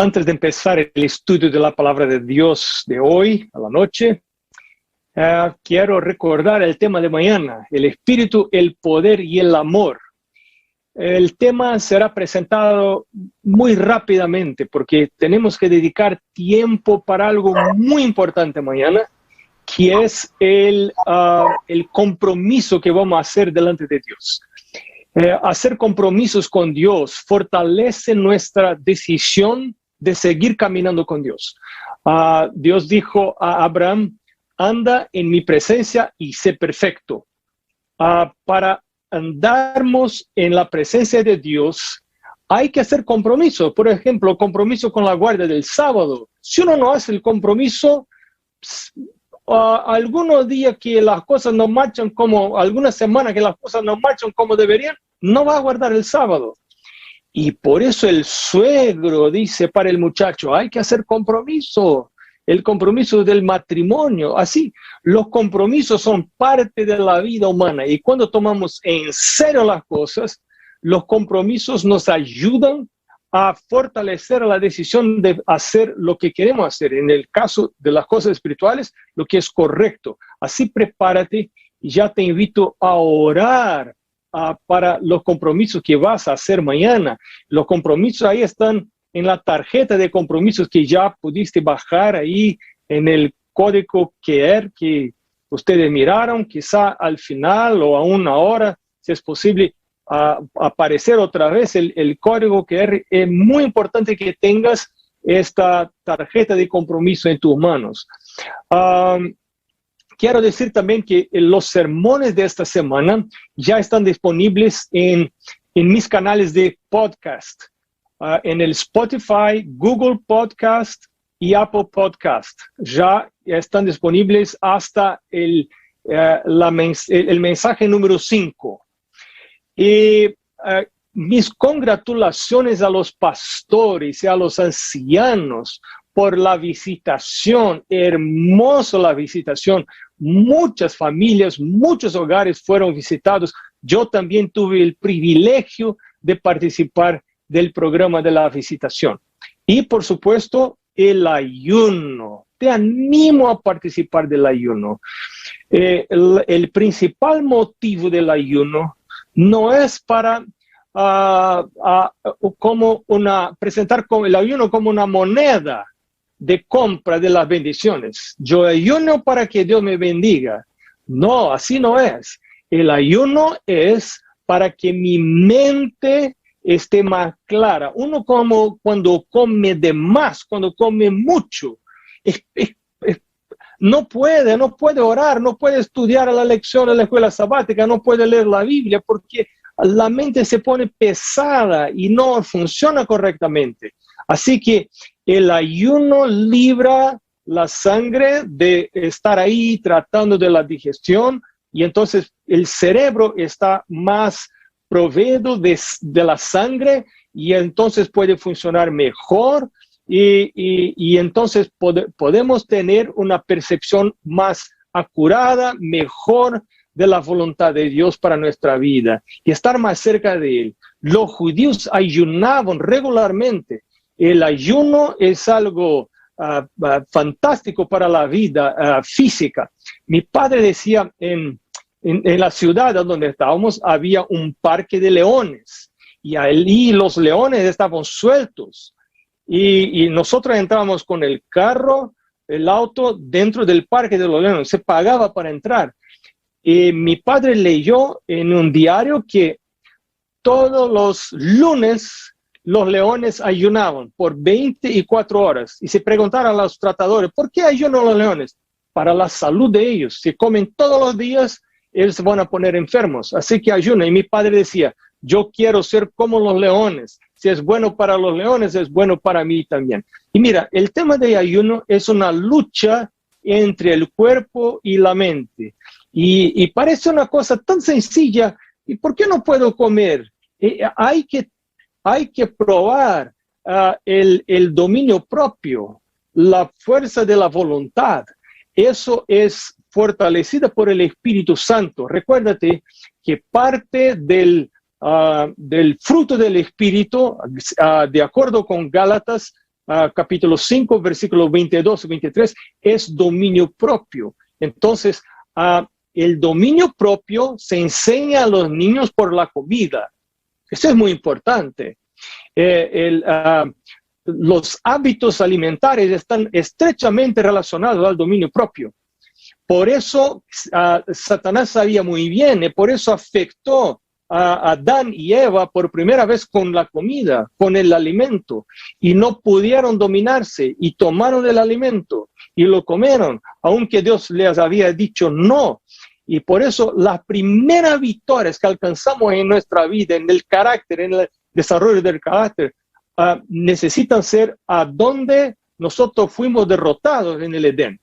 Antes de empezar el estudio de la palabra de Dios de hoy, a la noche, quiero recordar el tema de mañana, el espíritu, el poder y el amor. El tema será presentado muy rápidamente porque tenemos que dedicar tiempo para algo muy importante mañana, que es el compromiso que vamos a hacer delante de Dios. Hacer compromisos con Dios fortalece nuestra decisión de seguir caminando con Dios. Dios dijo a Abraham, anda en mi presencia y sé perfecto. Para andarmos en la presencia de Dios, hay que hacer compromiso. Por ejemplo, compromiso con la guardia del sábado. Si uno no hace el compromiso, algunos días que las cosas no marchan como, algunas semanas que las cosas no marchan como deberían, no va a guardar el sábado. Y por eso el suegro dice para el muchacho, hay que hacer compromiso, el compromiso del matrimonio. Así, los compromisos son parte de la vida humana y cuando tomamos en serio las cosas, los compromisos nos ayudan a fortalecer la decisión de hacer lo que queremos hacer. En el caso de las cosas espirituales, lo que es correcto. Así prepárate y ya te invito a orar para los compromisos que vas a hacer mañana. Los compromisos ahí están en la tarjeta de compromisos que ya pudiste bajar ahí en el código QR que ustedes miraron, quizá al final o aún ahora, si es posible, aparecer otra vez el código QR. Es muy importante que tengas esta tarjeta de compromiso en tus manos. Quiero decir también que los sermones de esta semana ya están disponibles en mis canales de podcast, en el Spotify, Google Podcast y Apple Podcast. Ya están disponibles hasta el mensaje número 5. Y mis congratulaciones a los pastores y a los ancianos por la visitación, hermosa la visitación. Muchas familias, muchos hogares fueron visitados. Yo también tuve el privilegio de participar del programa de la visitación. Y por supuesto, el ayuno. Te animo a participar del ayuno. El principal motivo del ayuno no es para presentar el ayuno como una moneda de compra de las bendiciones. Yo ayuno para que Dios me bendiga. No, así no es. El ayuno es para que mi mente esté más clara. Uno cuando come de más, cuando come mucho, no puede orar, no puede estudiar la lección de la escuela sabática, no puede leer la Biblia porque la mente se pone pesada y no funciona correctamente. Así que el ayuno libra la sangre de estar ahí tratando de la digestión y entonces el cerebro está más proveído de la sangre y entonces puede funcionar mejor y entonces podemos tener una percepción más acurada, mejor de la voluntad de Dios para nuestra vida y estar más cerca de Él. Los judíos ayunaban regularmente. El ayuno es algo fantástico para la vida física. Mi padre decía, en la ciudad donde estábamos había un parque de leones y ahí los leones estaban sueltos y nosotros entrábamos con el carro, el auto dentro del parque de los leones, se pagaba para entrar. Y mi padre leyó en un diario que todos los lunes los leones ayunaban por 24 horas. Y se preguntaron a los tratadores, ¿por qué ayunan los leones? Para la salud de ellos. Si comen todos los días, ellos se van a poner enfermos. Así que ayunan. Y mi padre decía, yo quiero ser como los leones. Si es bueno para los leones, es bueno para mí también. Y mira, el tema de ayuno es una lucha entre el cuerpo y la mente. Y parece una cosa tan sencilla. ¿Y por qué no puedo comer? Hay que probar el dominio propio, la fuerza de la voluntad. Eso es fortalecida por el Espíritu Santo. Recuérdate que parte del fruto del Espíritu, de acuerdo con Gálatas capítulo 5, versículos 22 y 23, es dominio propio. Entonces, el dominio propio se enseña a los niños por la comida. Eso es muy importante. Los hábitos alimentarios están estrechamente relacionados al dominio propio. Por eso Satanás sabía muy bien, y por eso afectó a Adán y Eva por primera vez con la comida, con el alimento, y no pudieron dominarse, y tomaron el alimento, y lo comieron, aunque Dios les había dicho no. Y por eso las primeras victorias que alcanzamos en nuestra vida, en el carácter, en el desarrollo del carácter, necesitan ser a donde nosotros fuimos derrotados en el Edén.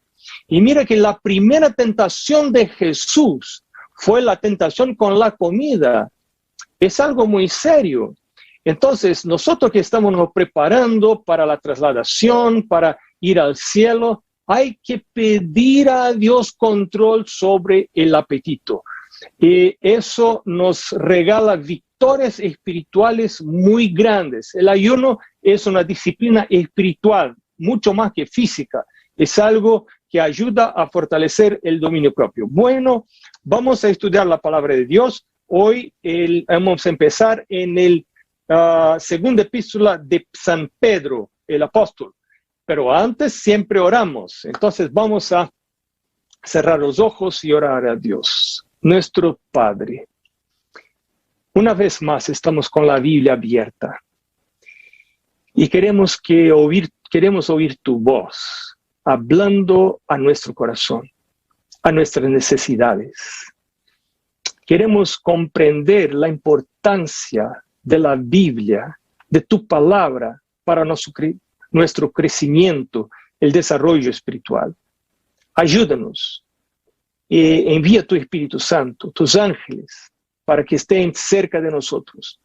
Y mira que la primera tentación de Jesús fue la tentación con la comida. Es algo muy serio. Entonces, nosotros que estamos nos preparando para la trasladación, para ir al cielo, hay que pedir a Dios control sobre el apetito. Y eso nos regala victorias espirituales muy grandes. El ayuno es una disciplina espiritual, mucho más que física. Es algo que ayuda a fortalecer el dominio propio. Bueno, vamos a estudiar la palabra de Dios. Hoy vamos a empezar en el segunda epístola de San Pedro, el apóstol. Pero antes siempre oramos. Entonces vamos a cerrar los ojos y orar a Dios, nuestro Padre. Una vez más estamos con la Biblia abierta y queremos oír tu voz, hablando a nuestro corazón, a nuestras necesidades. Queremos comprender la importancia de la Biblia, de tu palabra, para nuestro crecimiento, el desarrollo espiritual. Ayúdanos y envía tu Espíritu Santo, tus ángeles, para que estén cerca de nosotros.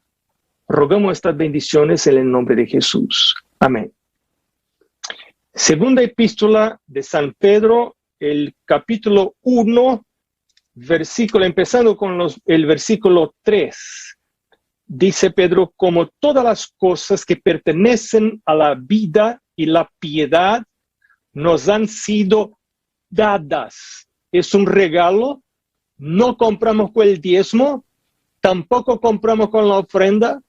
Rogamos estas bendiciones en el nombre de Jesús. Amén. Segunda epístola de San Pedro, el capítulo 1, empezando con el versículo 3. Dice Pedro, como todas las cosas que pertenecen a la vida y la piedad nos han sido dadas. Es un regalo. No compramos con el diezmo, tampoco compramos con la ofrenda.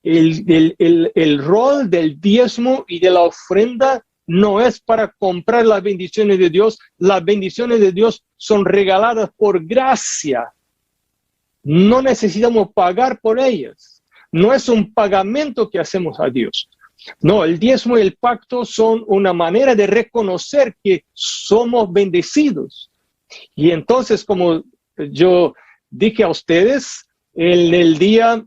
El rol del diezmo y de la ofrenda no es para comprar las bendiciones de Dios. Las bendiciones de Dios son regaladas por gracia. No necesitamos pagar por ellas. No es un pagamento que hacemos a Dios. No, el diezmo y el pacto son una manera de reconocer que somos bendecidos. Y entonces, como yo dije a ustedes, en el día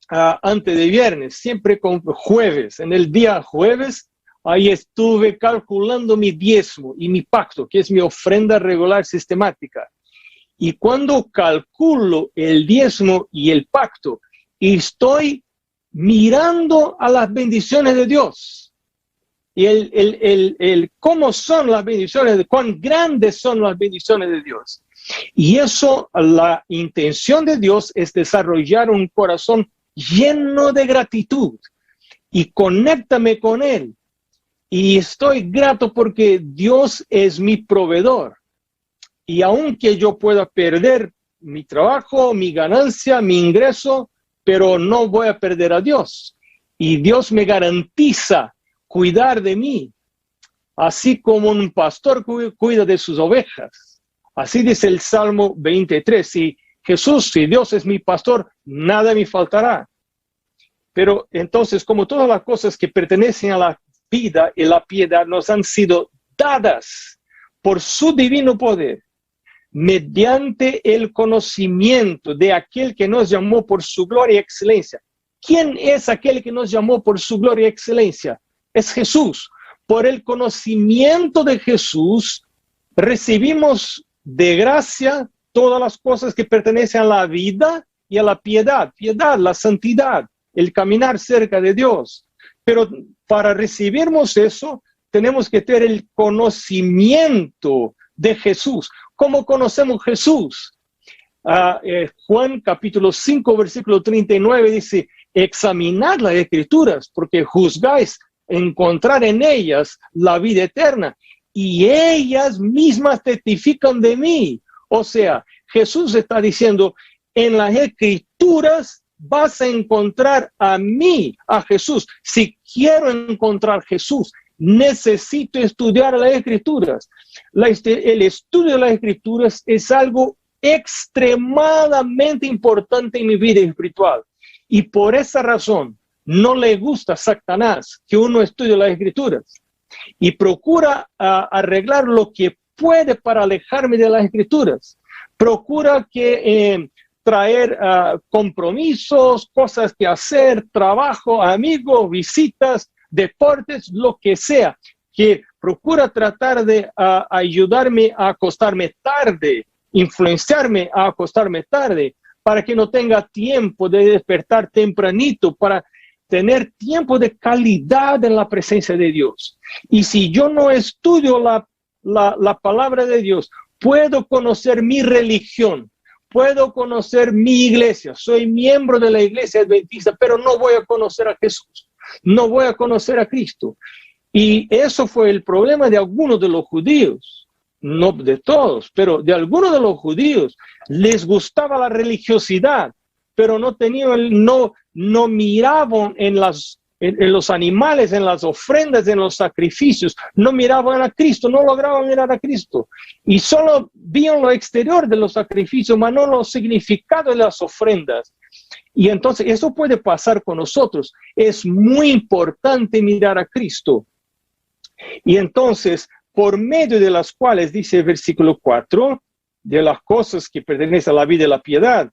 antes de viernes, siempre con jueves, en el día jueves, ahí estuve calculando mi diezmo y mi pacto, que es mi ofrenda regular sistemática. Y cuando calculo el diezmo y el pacto, estoy mirando a las bendiciones de Dios. Y cómo son las bendiciones, cuán grandes son las bendiciones de Dios. Y eso, la intención de Dios es desarrollar un corazón lleno de gratitud. Y conéctame con Él. Y estoy grato porque Dios es mi proveedor. Y aunque yo pueda perder mi trabajo, mi ganancia, mi ingreso, pero no voy a perder a Dios. Y Dios me garantiza cuidar de mí, así como un pastor cuida de sus ovejas. Así dice el Salmo 23. Si Dios es mi pastor, nada me faltará. Pero entonces, como todas las cosas que pertenecen a la vida y la piedad nos han sido dadas por su divino poder, mediante el conocimiento de aquel que nos llamó por su gloria y excelencia. ¿Quién es aquel que nos llamó por su gloria y excelencia? Es Jesús. Por el conocimiento de Jesús recibimos de gracia todas las cosas que pertenecen a la vida y a la piedad. Piedad, la santidad, el caminar cerca de Dios. Pero para recibirnos eso, tenemos que tener el conocimiento de Jesús. ¿Cómo conocemos Jesús? Juan capítulo 5, versículo 39 dice, examinad las escrituras porque juzgáis encontrar en ellas la vida eterna. Y ellas mismas testifican de mí. O sea, Jesús está diciendo, en las Escrituras vas a encontrar a mí, a Jesús. Si quiero encontrar a Jesús, necesito estudiar las Escrituras. El estudio de las Escrituras es algo extremadamente importante en mi vida espiritual. Y por esa razón, no le gusta a Satanás que uno estudie las Escrituras. Y procura arreglar lo que puede para alejarme de las Escrituras. Procura traer compromisos, cosas que hacer, trabajo, amigos, visitas, deportes, lo que sea, que procura tratar de ayudarme a acostarme tarde, influenciarme a acostarme tarde, para que no tenga tiempo de despertar tempranito, para tener tiempo de calidad en la presencia de Dios. Y si yo no estudio la palabra de Dios, puedo conocer mi religión, puedo conocer mi iglesia, soy miembro de la iglesia adventista, pero no voy a conocer a Jesús, no voy a conocer a Cristo. Y eso fue el problema de algunos de los judíos, no de todos, pero de algunos de los judíos. Les gustaba la religiosidad, pero no tenían, no miraban en los animales, en las ofrendas, en los sacrificios, no miraban a Cristo, no lograban mirar a Cristo. Y solo vieron lo exterior de los sacrificios, mas no los significados de las ofrendas. Y entonces eso puede pasar con nosotros. Es muy importante mirar a Cristo. Y entonces, por medio de las cuales, dice el versículo 4, de las cosas que pertenecen a la vida y la piedad,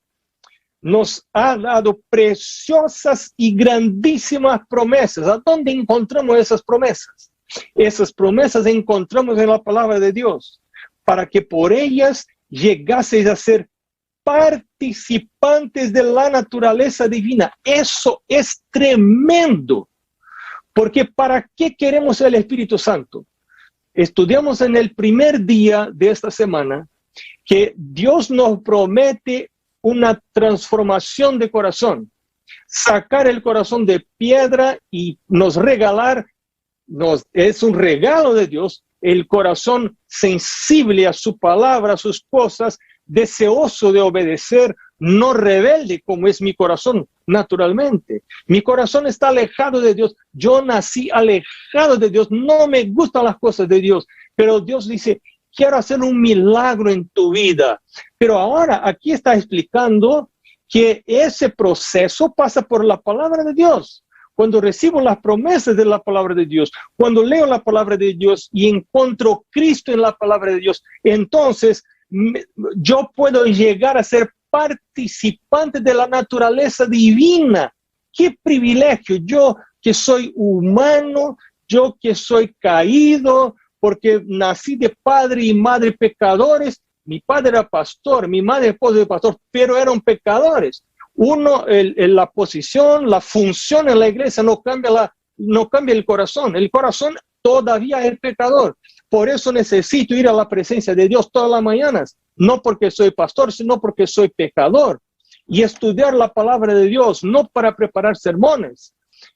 nos ha dado preciosas y grandísimas promesas. ¿A dónde encontramos esas promesas? Esas promesas encontramos en la palabra de Dios, para que por ellas llegaseis a ser participantes de la naturaleza divina. Eso es tremendo, porque ¿para qué queremos el Espíritu Santo? Estudiamos en el primer día de esta semana que Dios nos promete una transformación de corazón, sacar el corazón de piedra y nos regalar, es un regalo de Dios, el corazón sensible a su palabra, a sus cosas, deseoso de obedecer, no rebelde como es mi corazón naturalmente. Mi corazón está alejado de Dios, yo nací alejado de Dios, no me gustan las cosas de Dios, pero Dios dice, quiero hacer un milagro en tu vida. Pero ahora aquí está explicando que ese proceso pasa por la palabra de Dios. Cuando recibo las promesas de la palabra de Dios, cuando leo la palabra de Dios y encuentro Cristo en la palabra de Dios, entonces yo puedo llegar a ser participante de la naturaleza divina. ¡Qué privilegio! Yo que soy humano, yo que soy caído, porque nací de padre y madre pecadores. Mi padre era pastor, mi madre esposa de pastor, pero eran pecadores. La posición, la función en la iglesia no cambia el corazón. El corazón todavía es pecador. Por eso necesito ir a la presencia de Dios todas las mañanas. No porque soy pastor, sino porque soy pecador. Y estudiar la palabra de Dios, no para preparar sermones,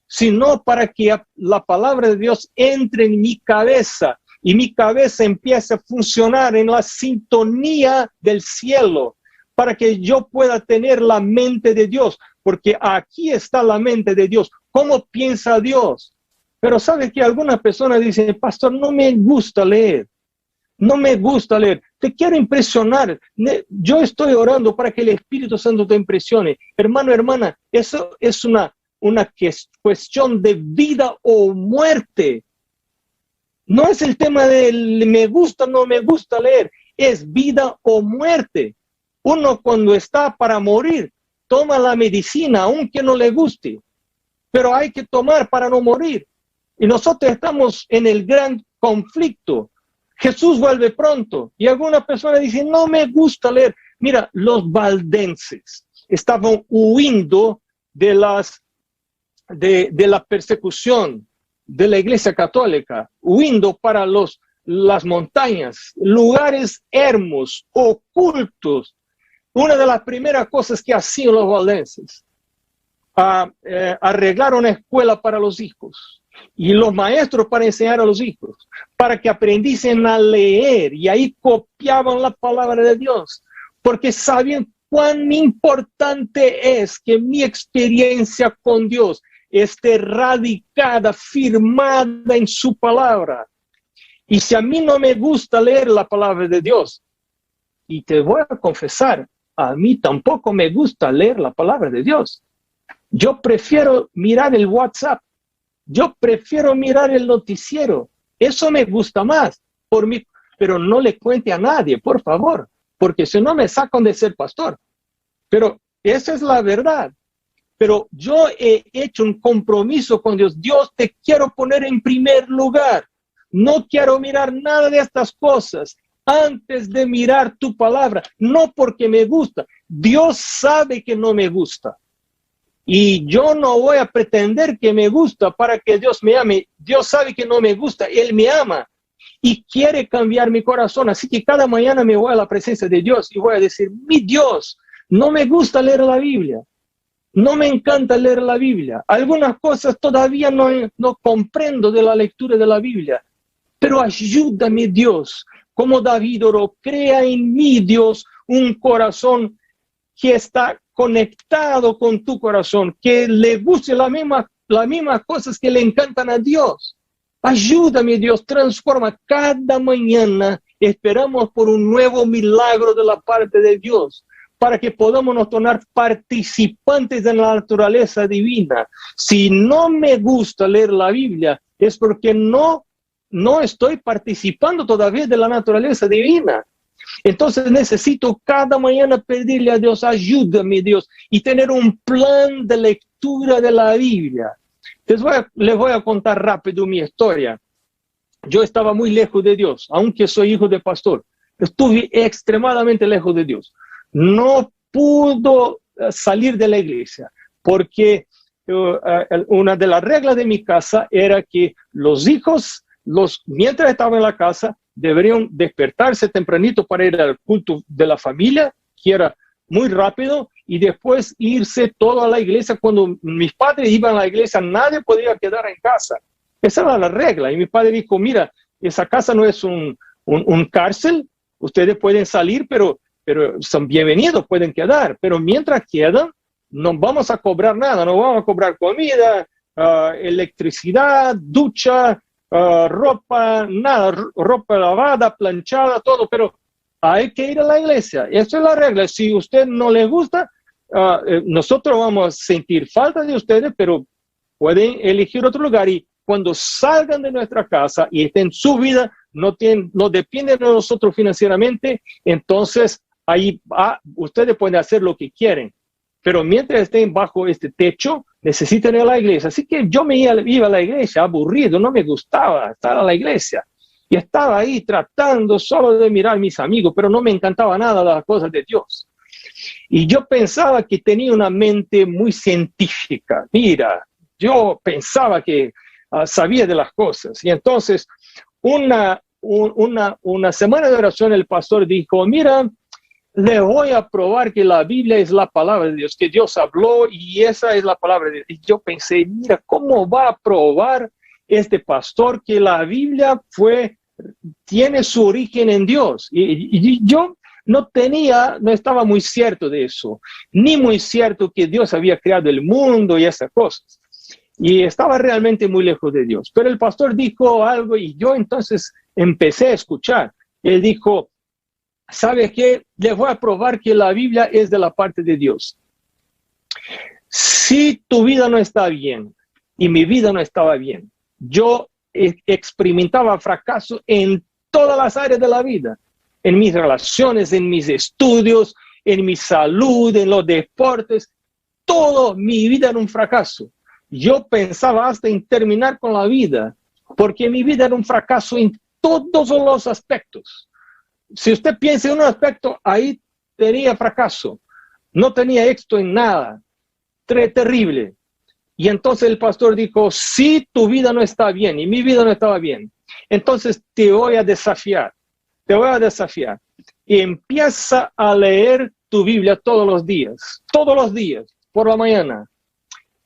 sino para que la palabra de Dios entre en mi cabeza y mi cabeza empiece a funcionar en la sintonía del cielo, para que yo pueda tener la mente de Dios, porque aquí está la mente de Dios. ¿Cómo piensa Dios? Pero ¿sabe que algunas personas dicen, pastor, no me gusta leer? No me gusta leer. Te quiero impresionar. Yo estoy orando para que el Espíritu Santo te impresione. Hermano, hermana, eso es una cuestión de vida o muerte. No es el tema de me gusta, no me gusta leer. Es vida o muerte. Uno cuando está para morir, toma la medicina, aunque no le guste. Pero hay que tomar para no morir. Y nosotros estamos en el gran conflicto. Jesús vuelve pronto. Y alguna persona dice, no me gusta leer. Mira, los valdenses estaban huyendo de la persecución de la Iglesia Católica, huyendo para las montañas, lugares hermosos, ocultos. Una de las primeras cosas que hacían los valdenses, arreglar una escuela para los hijos. y los maestros para enseñar a los hijos, para que aprendiesen a leer y ahí copiaban la palabra de Dios, porque sabían cuán importante es que mi experiencia con Dios esté radicada, firmada en su palabra. Y si a mí no me gusta leer la palabra de Dios, y te voy a confesar, a mí tampoco me gusta leer la palabra de Dios. Yo prefiero mirar el WhatsApp. Yo prefiero mirar el noticiero. Eso me gusta más por mí, pero no le cuente a nadie, por favor, porque si no me sacan de ser pastor. Pero esa es la verdad. Pero yo he hecho un compromiso con Dios. Dios, te quiero poner en primer lugar. No quiero mirar nada de estas cosas antes de mirar tu palabra. No porque me gusta. Dios sabe que no me gusta. Y yo no voy a pretender que me gusta para que Dios me ame. Dios sabe que no me gusta. Él me ama y quiere cambiar mi corazón. Así que cada mañana me voy a la presencia de Dios y voy a decir, mi Dios, no me gusta leer la Biblia. No me encanta leer la Biblia. Algunas cosas todavía no comprendo de la lectura de la Biblia. Pero ayúdame, Dios, como David oró, crea en mí, Dios, un corazón que está conectado con tu corazón, que le guste las mismas cosas que le encantan a Dios. Ayúdame, Dios, transforma cada mañana. Esperamos por un nuevo milagro de la parte de Dios, para que podamos nos tornar participantes de la naturaleza divina. Si no me gusta leer la Biblia, es porque no estoy participando todavía de la naturaleza divina. Entonces necesito cada mañana pedirle a Dios, ayúdame, Dios, y tener un plan de lectura de la Biblia. Les voy a contar rápido mi historia. Yo estaba muy lejos de Dios, aunque soy hijo de pastor. Estuve extremadamente lejos de Dios. No pudo salir de la iglesia, porque una de las reglas de mi casa era que los hijos, mientras estaban en la casa, deberían despertarse tempranito para ir al culto de la familia, que era muy rápido, y después irse todo a la iglesia. Cuando mis padres iban a la iglesia, nadie podía quedar en casa. Esa era la regla. Y mi padre dijo, mira, esa casa no es un cárcel, ustedes pueden salir, pero son bienvenidos, pueden quedar. Pero mientras quedan, no vamos a cobrar nada, no vamos a cobrar comida, electricidad, ducha, ropa, nada, ropa lavada, planchada, todo, pero hay que ir a la iglesia. Esa es la regla. Si a usted no le gusta, nosotros vamos a sentir falta de ustedes, pero pueden elegir otro lugar. Y cuando salgan de nuestra casa y estén en su vida, no dependen de nosotros financieramente, entonces ahí ustedes pueden hacer lo que quieren. Pero mientras estén bajo este techo, necesitan ir a la iglesia. Así que yo me iba a la iglesia aburrido, no me gustaba estar a la iglesia. Y estaba ahí tratando solo de mirar a mis amigos, pero no me encantaba nada de las cosas de Dios. Y yo pensaba que tenía una mente muy científica. Mira, yo pensaba que sabía de las cosas. Y entonces, una semana de oración, el pastor dijo, mira, le voy a probar que la Biblia es la palabra de Dios, que Dios habló y esa es la palabra de Dios. Y yo pensé, mira, ¿cómo va a probar este pastor que la Biblia tiene su origen en Dios? Y yo no estaba muy cierto de eso, ni muy cierto que Dios había creado el mundo y esas cosas. Y estaba realmente muy lejos de Dios. Pero el pastor dijo algo y yo entonces empecé a escuchar. Él dijo, ¿sabe qué? Les voy a probar que la Biblia es de la parte de Dios. Si tu vida no está bien y mi vida no estaba bien, yo experimentaba fracaso en todas las áreas de la vida, en mis relaciones, en mis estudios, en mi salud, en los deportes, todo mi vida era un fracaso. Yo pensaba hasta en terminar con la vida, porque mi vida era un fracaso en todos los aspectos. Si usted piensa en un aspecto, ahí tenía fracaso. No tenía éxito en nada. Terrible. Y entonces el pastor dijo, si tu vida no está bien y mi vida no estaba bien, entonces te voy a desafiar. Te voy a desafiar. Y empieza a leer tu Biblia todos los días, por la mañana.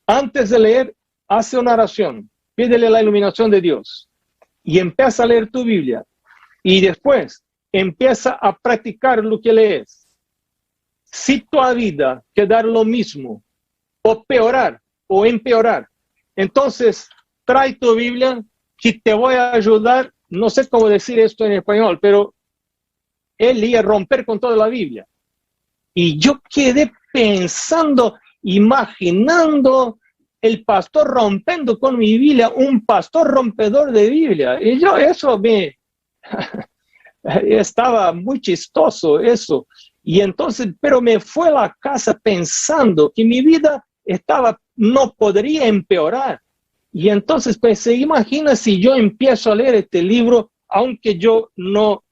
Antes de leer, hace una oración. pídele la iluminación de Dios y empieza a leer tu Biblia y después empieza a practicar lo que lees. Si tu vida quedar lo mismo, o peorar, o empeorar, entonces trae tu Biblia que te voy a ayudar, no sé cómo decir esto en español, pero él iba a romper con toda la Biblia. Y yo quedé pensando, imaginando el pastor rompiendo con mi Biblia, un pastor rompedor de Biblia. Y yo eso me... estaba muy chistoso eso. Y entonces, pero me fue a la casa pensando que mi vida no podría empeorar. Y entonces pensé, imagina si yo empiezo a leer este libro, aunque yo no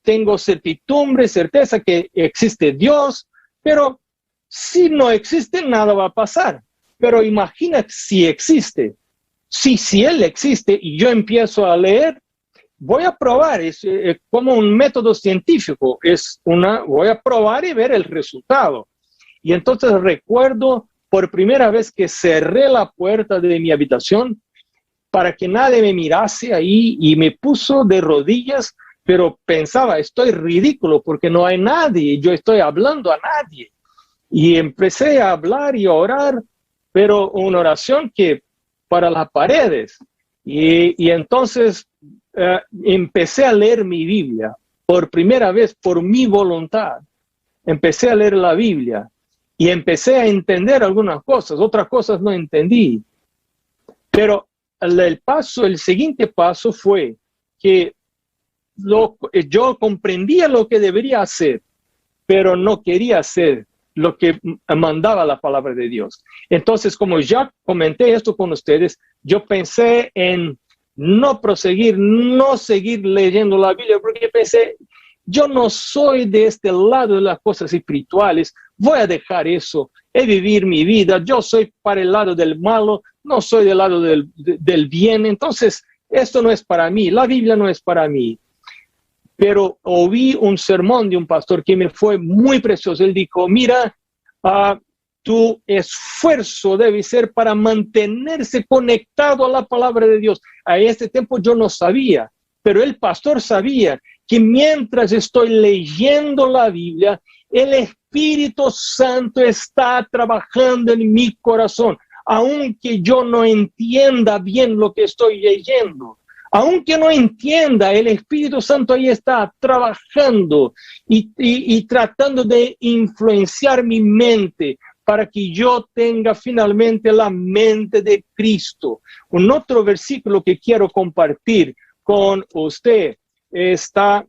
tengo certeza que existe Dios, pero si no existe, nada va a pasar. Pero imagina si existe. Si Él existe y yo empiezo a leer, voy a probar, es como un método científico, voy a probar y ver el resultado. Y entonces recuerdo por primera vez que cerré la puerta de mi habitación para que nadie me mirase ahí y me puso de rodillas, pero pensaba, estoy ridículo porque no hay nadie, yo estoy hablando a nadie. Y empecé a hablar y a orar, pero una oración que para las paredes. Y entonces empecé a leer mi Biblia por primera vez por mi voluntad. Empecé a leer la Biblia y empecé a entender algunas cosas, otras cosas no entendí. Pero el siguiente paso fue que yo comprendía lo que debería hacer, pero no quería hacer lo que mandaba la palabra de Dios. Entonces, como ya comenté esto con ustedes, yo pensé en no proseguir, no seguir leyendo la Biblia, porque pensé, yo no soy de este lado de las cosas espirituales, voy a dejar eso, vivir mi vida, yo soy para el lado del malo, no soy del lado del bien, entonces esto no es para mí, la Biblia no es para mí. Pero oí un sermón de un pastor que me fue muy precioso. Él dijo, mira, tu esfuerzo debe ser para mantenerse conectado a la palabra de Dios. A este tiempo yo no sabía, pero el pastor sabía que mientras estoy leyendo la Biblia, el Espíritu Santo está trabajando en mi corazón, aunque yo no entienda bien lo que estoy leyendo. Aunque no entienda, el Espíritu Santo ahí está trabajando y tratando de influenciar mi mente para que yo tenga finalmente la mente de Cristo. Un otro versículo que quiero compartir con usted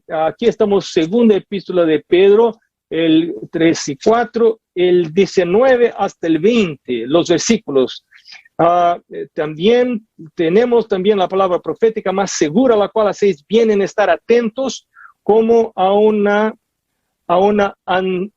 aquí estamos, segunda epístola de Pedro, el 3 y 4, el 19 hasta el 20, los versículos. También tenemos la palabra profética más segura, la cual hacéis bien en estar atentos como a una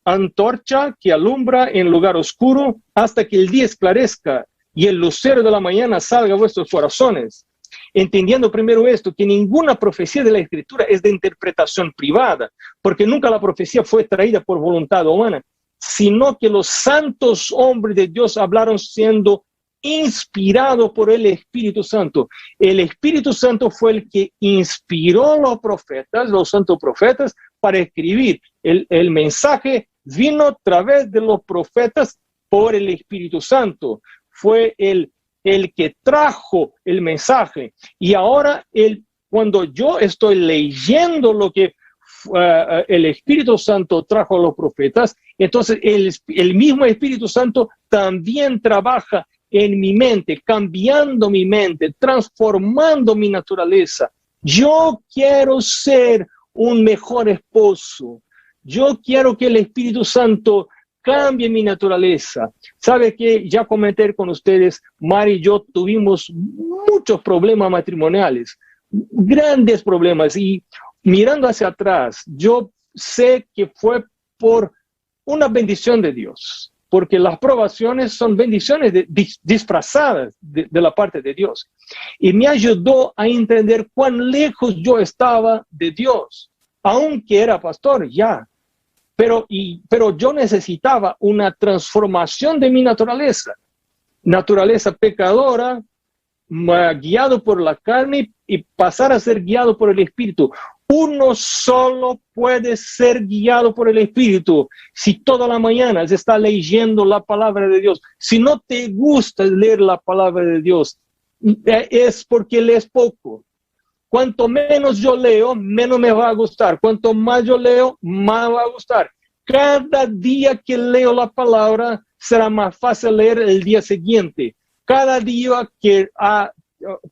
antorcha que alumbra en lugar oscuro hasta que el día esclarezca y el lucero de la mañana salga a vuestros corazones. Entendiendo primero esto, que ninguna profecía de la Escritura es de interpretación privada, porque nunca la profecía fue traída por voluntad humana, sino que los santos hombres de Dios hablaron siendo inspirado por el Espíritu Santo. El Espíritu Santo fue el que inspiró a los santos profetas, para escribir. El mensaje vino a través de los profetas por el Espíritu Santo. Fue el que trajo el mensaje. Y ahora, cuando yo estoy leyendo lo que el Espíritu Santo trajo a los profetas, entonces el mismo Espíritu Santo también trabaja en mi mente, cambiando mi mente, transformando mi naturaleza. Yo quiero ser un mejor esposo. Yo quiero que el Espíritu Santo cambie mi naturaleza. ¿Sabe qué? Ya comenté con ustedes, Mari y yo tuvimos muchos problemas matrimoniales, grandes problemas, y mirando hacia atrás, yo sé que fue por una bendición de Dios, porque las probaciones son bendiciones disfrazadas de la parte de Dios. Y me ayudó a entender cuán lejos yo estaba de Dios, aunque era pastor ya. Pero yo necesitaba una transformación de mi naturaleza pecadora, guiado por la carne y pasar a ser guiado por el Espíritu. Uno solo puede ser guiado por el Espíritu. Si toda la mañana se está leyendo la palabra de Dios, si no te gusta leer la palabra de Dios, es porque lees poco. Cuanto menos yo leo, menos me va a gustar. Cuanto más yo leo, más va a gustar. Cada día que leo la palabra, será más fácil leer el día siguiente. Cada día que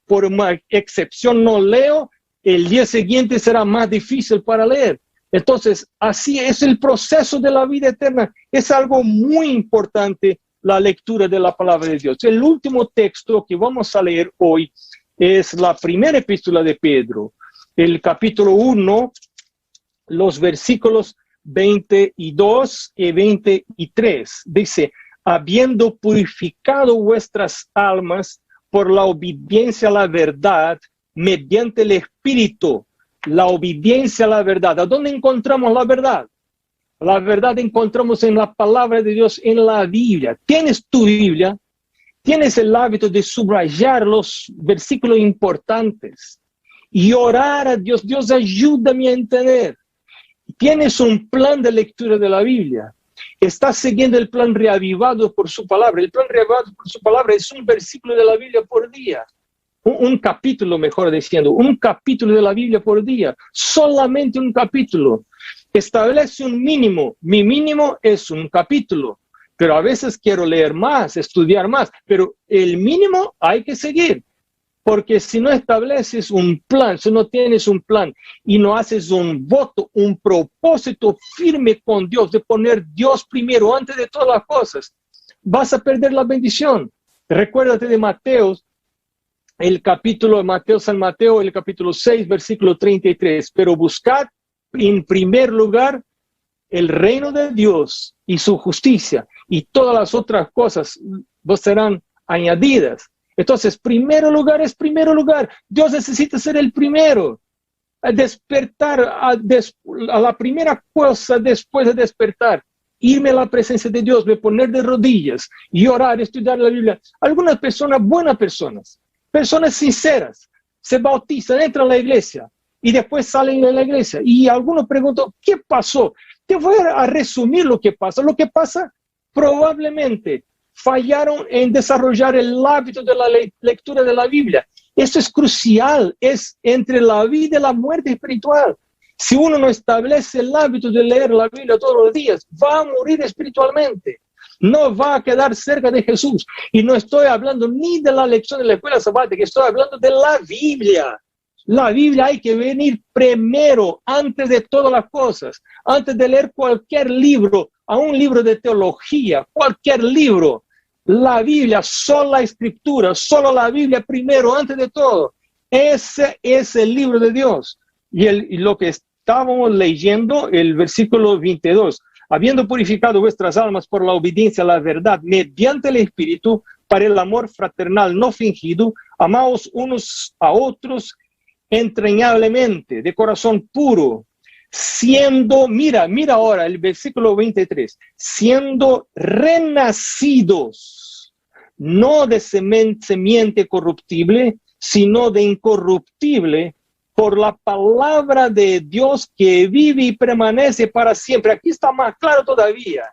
por una excepción no leo, el día siguiente será más difícil para leer. Entonces, así es el proceso de la vida eterna. Es algo muy importante la lectura de la palabra de Dios. El último texto que vamos a leer hoy es la primera epístola de Pedro, el capítulo 1, los versículos 22 y 23. Dice, habiendo purificado vuestras almas por la obediencia a la verdad, mediante el Espíritu, la obediencia a la verdad. ¿A dónde encontramos la verdad? La verdad encontramos en la palabra de Dios, en la Biblia. ¿Tienes tu Biblia? ¿Tienes el hábito de subrayar los versículos importantes y orar a Dios? Dios, ayúdame a entender. ¿Tienes un plan de lectura de la Biblia? ¿Estás siguiendo el plan reavivado por su palabra? El plan reavivado por su palabra es un versículo de la Biblia por día. Un capítulo, mejor diciendo, un capítulo de la Biblia por día, solamente un capítulo. Establece un mínimo, mi mínimo es un capítulo, pero a veces quiero leer más, estudiar más, pero el mínimo hay que seguir, porque si no estableces un plan, si no tienes un plan y no haces un voto, un propósito firme con Dios, de poner Dios primero antes de todas las cosas, vas a perder la bendición. Recuérdate de Mateo, el capítulo de Mateo, San Mateo, el capítulo 6, versículo 33. Pero buscad en primer lugar el reino de Dios y su justicia, y todas las otras cosas vos serán añadidas. Entonces, primero lugar es primero lugar. Dios necesita ser el primero. A despertar, a la primera cosa después de despertar, irme a la presencia de Dios, me poner de rodillas y orar, estudiar la Biblia. Algunas personas, buenas personas, personas sinceras, se bautizan, entran a la iglesia y después salen de la iglesia. Y algunos preguntan, ¿qué pasó? Te voy a resumir lo que pasa. Lo que pasa, probablemente fallaron en desarrollar el hábito de la lectura de la Biblia. Eso es crucial, es entre la vida y la muerte espiritual. Si uno no establece el hábito de leer la Biblia todos los días, va a morir espiritualmente. No va a quedar cerca de Jesús. Y no estoy hablando ni de la lección de la escuela sabática, estoy hablando de la Biblia. La Biblia hay que venir primero, antes de todas las cosas. Antes de leer cualquier libro, a un libro de teología, cualquier libro. La Biblia, solo la Escritura, solo la Biblia primero, antes de todo. Ese es el libro de Dios. Y lo que estábamos leyendo, el versículo 22. Habiendo purificado vuestras almas por la obediencia a la verdad, mediante el Espíritu, para el amor fraternal no fingido, amaos unos a otros entrañablemente, de corazón puro, siendo, mira ahora el versículo 23, siendo renacidos, no de semiente corruptible, sino de incorruptible, por la palabra de Dios que vive y permanece para siempre. Aquí está más claro todavía.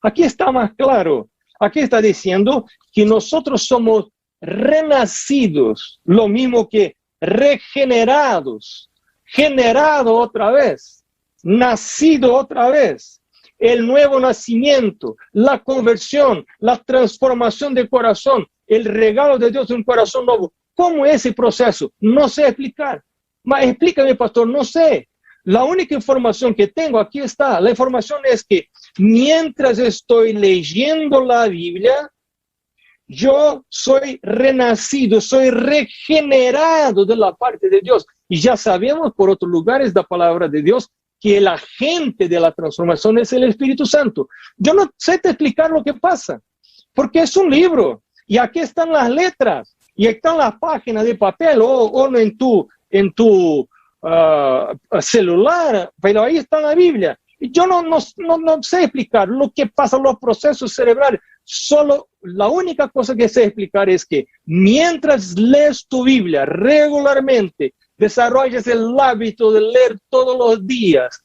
Aquí está más claro. Aquí está diciendo que nosotros somos renacidos, lo mismo que regenerados, generado otra vez, nacido otra vez. El nuevo nacimiento, la conversión, la transformación de corazón, el regalo de Dios de un corazón nuevo. ¿Cómo es ese proceso? No sé explicar. Explícame, pastor, no sé. La única información que tengo aquí está. La información es que mientras estoy leyendo la Biblia, yo soy renacido, soy regenerado de la parte de Dios. Y ya sabemos por otros lugares de la palabra de Dios que el agente de la transformación es el Espíritu Santo. Yo no sé te explicar lo que pasa, porque es un libro. Y aquí están las letras, y están las páginas de papel o en tu celular, pero ahí está la Biblia. Y yo no sé explicar lo que pasa, los procesos cerebrales, Solo la única cosa que sé explicar es que mientras lees tu Biblia regularmente, desarrollas el hábito de leer todos los días,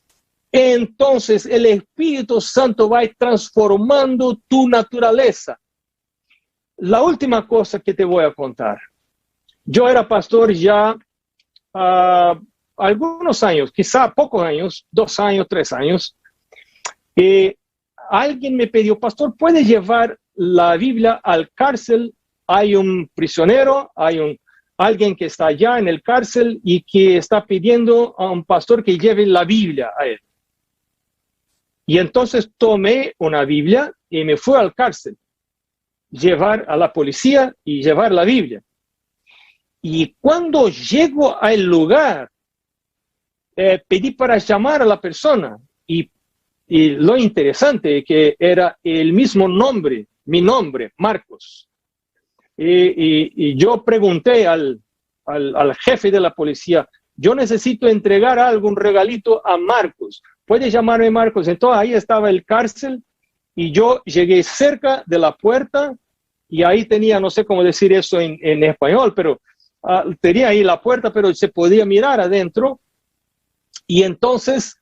entonces el Espíritu Santo va transformando tu naturaleza. La última cosa que te voy a contar. Yo era pastor ya algunos años, quizá pocos años, 2 años, 3 años. Alguien me pidió, pastor, ¿puede llevar la Biblia al cárcel? Hay un prisionero, alguien que está allá en el cárcel y que está pidiendo a un pastor que lleve la Biblia a él. Y entonces tomé una Biblia y me fui al cárcel, llevar a la policía y llevar la Biblia. Y cuando llego al lugar, pedí para llamar a la persona y lo interesante es que era el mismo nombre, mi nombre, Marcos. Y yo pregunté al jefe de la policía, yo necesito entregar algún regalito a Marcos. ¿Puede llamarme Marcos? Entonces ahí estaba el cárcel y yo llegué cerca de la puerta y ahí tenía, no sé cómo decir eso en español, pero tenía ahí la puerta, pero se podía mirar adentro. Y entonces,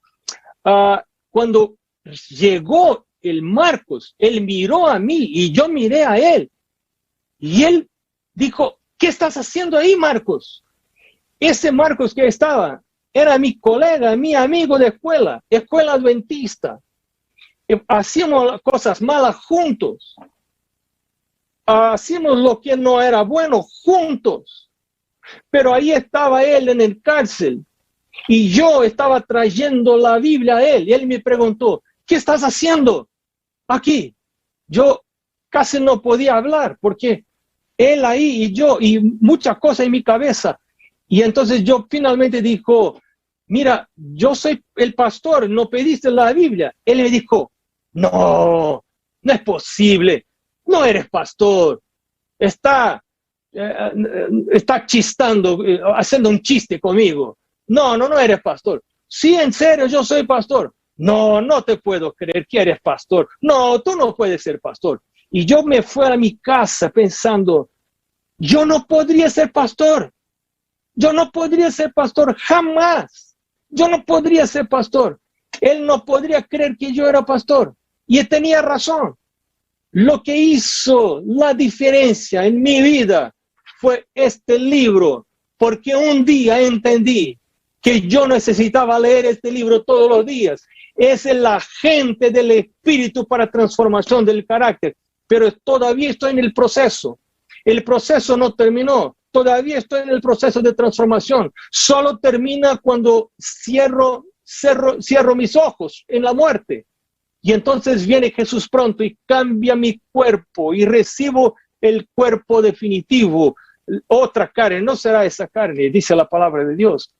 cuando llegó el Marcos, él miró a mí y yo miré a él. Y él dijo, ¿qué estás haciendo ahí, Marcos? Ese Marcos que estaba era mi colega, mi amigo de escuela adventista. Hacíamos cosas malas juntos. Hacíamos lo que no era bueno juntos. Pero ahí estaba él en el cárcel. Y yo estaba trayendo la Biblia a él. Y él me preguntó, ¿qué estás haciendo aquí? Yo casi no podía hablar porque él ahí y yo y muchas cosas en mi cabeza. Y entonces yo finalmente dijo, mira, yo soy el pastor, no pediste la Biblia. Él me dijo, no es posible, no eres pastor. Está chistando, haciendo un chiste conmigo. No eres pastor. Sí, en serio, yo soy pastor. No te puedo creer que eres pastor. No, tú no puedes ser pastor. Y yo me fui a mi casa pensando, yo no podría ser pastor. Yo no podría ser pastor jamás. Yo no podría ser pastor. Él no podría creer que yo era pastor. Y él tenía razón. Lo que hizo la diferencia en mi vida fue este libro, porque un día entendí que yo necesitaba leer este libro todos los días. Es el agente del Espíritu para transformación del carácter, pero todavía estoy en el proceso. El proceso no terminó, todavía estoy en el proceso de transformación. Solo termina cuando cierro mis ojos en la muerte. Y entonces viene Jesús pronto y cambia mi cuerpo y recibo el cuerpo definitivo. Otra carne, no será esa carne, dice la palabra de Dios.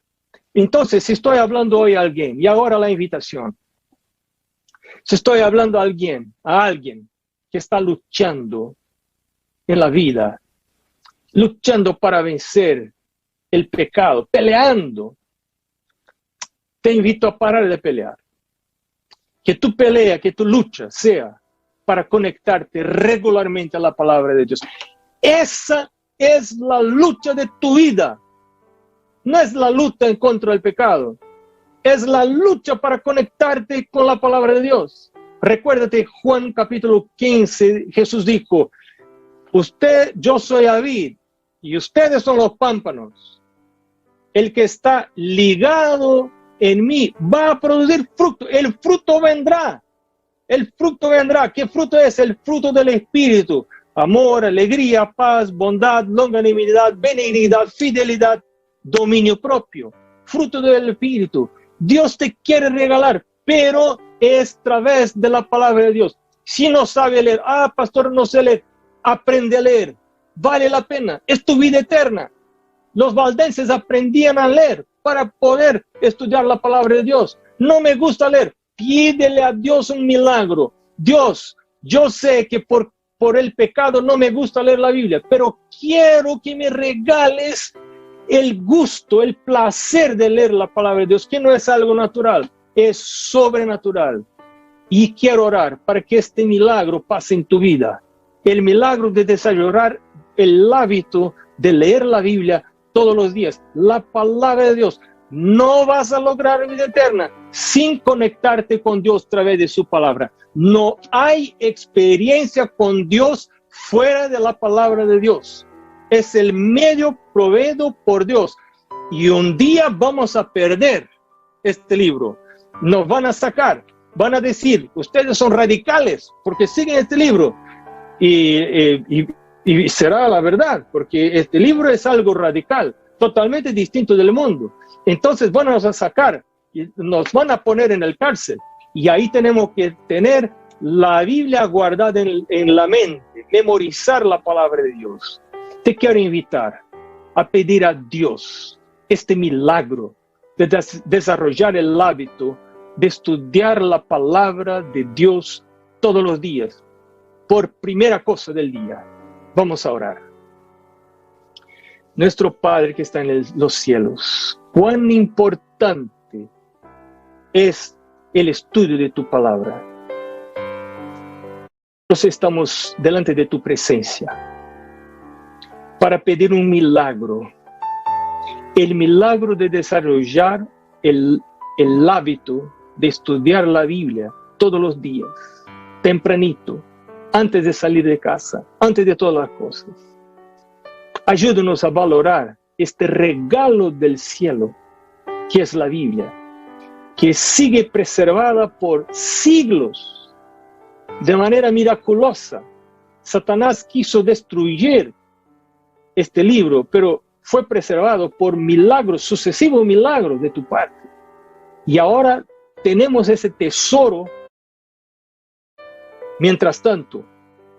Entonces, si estoy hablando hoy a alguien, y ahora la invitación, si estoy hablando a alguien que está luchando en la vida, luchando para vencer el pecado, peleando, te invito a parar de pelear. Que tu pelea, que tu lucha sea para conectarte regularmente a la palabra de Dios. Esa es la lucha de tu vida. No es la lucha en contra del pecado. Es la lucha para conectarte con la palabra de Dios. Recuérdate, Juan capítulo 15, Jesús dijo, yo soy la vid y ustedes son los pámpanos. El que está ligado en mí va a producir fruto. El fruto vendrá. El fruto vendrá. ¿Qué fruto es? El fruto del Espíritu. Amor, alegría, paz, bondad, longanimidad, benignidad, fidelidad, dominio propio. Fruto del Espíritu. Dios te quiere regalar, pero es a través de la palabra de Dios. Si no sabe leer, pastor, no sé leer, aprende a leer. Vale la pena. Es tu vida eterna. Los valdenses aprendían a leer para poder estudiar la palabra de Dios. No me gusta leer. Pídele a Dios un milagro. Dios, yo sé que por el pecado no me gusta leer la Biblia, pero quiero que me regales el gusto, el placer de leer la palabra de Dios, que no es algo natural, es sobrenatural. Y quiero orar para que este milagro pase en tu vida. el milagro de desarrollar el hábito de leer la Biblia todos los días, la palabra de Dios. No vas a lograr vida eterna sin conectarte con Dios a través de su palabra. No hay experiencia con Dios fuera de la palabra de Dios. Es el medio proveído por Dios. Y un día vamos a perder este libro. Nos van a sacar, van a decir, ustedes son radicales porque siguen este libro. Y será la verdad, porque este libro es algo radical, totalmente distinto del mundo. Entonces van a sacar y nos van a poner en el cárcel. Y ahí tenemos que tener la Biblia guardada en la mente, memorizar la palabra de Dios. Te quiero invitar a pedir a Dios este milagro de desarrollar el hábito de estudiar la palabra de Dios todos los días, por primera cosa del día. Vamos a orar. Nuestro Padre que está en los cielos, cuán importante es el estudio de tu palabra. Nos estamos delante de tu presencia para pedir un milagro, el milagro de desarrollar el hábito de estudiar la Biblia todos los días, tempranito, antes de salir de casa, antes de todas las cosas. Ayúdanos a valorar este regalo del cielo, que es la Biblia, que sigue preservada por siglos de manera miraculosa. Satanás quiso destruir este libro, pero fue preservado por milagros, sucesivos milagros de tu parte. Y ahora tenemos ese tesoro, mientras tanto,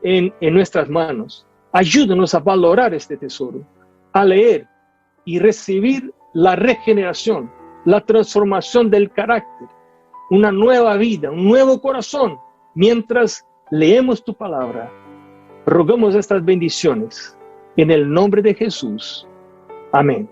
en nuestras manos. Ayúdanos a valorar este tesoro, a leer y recibir la regeneración, la transformación del carácter, una nueva vida, un nuevo corazón, mientras leemos tu palabra. Rogamos estas bendiciones en el nombre de Jesús. Amén.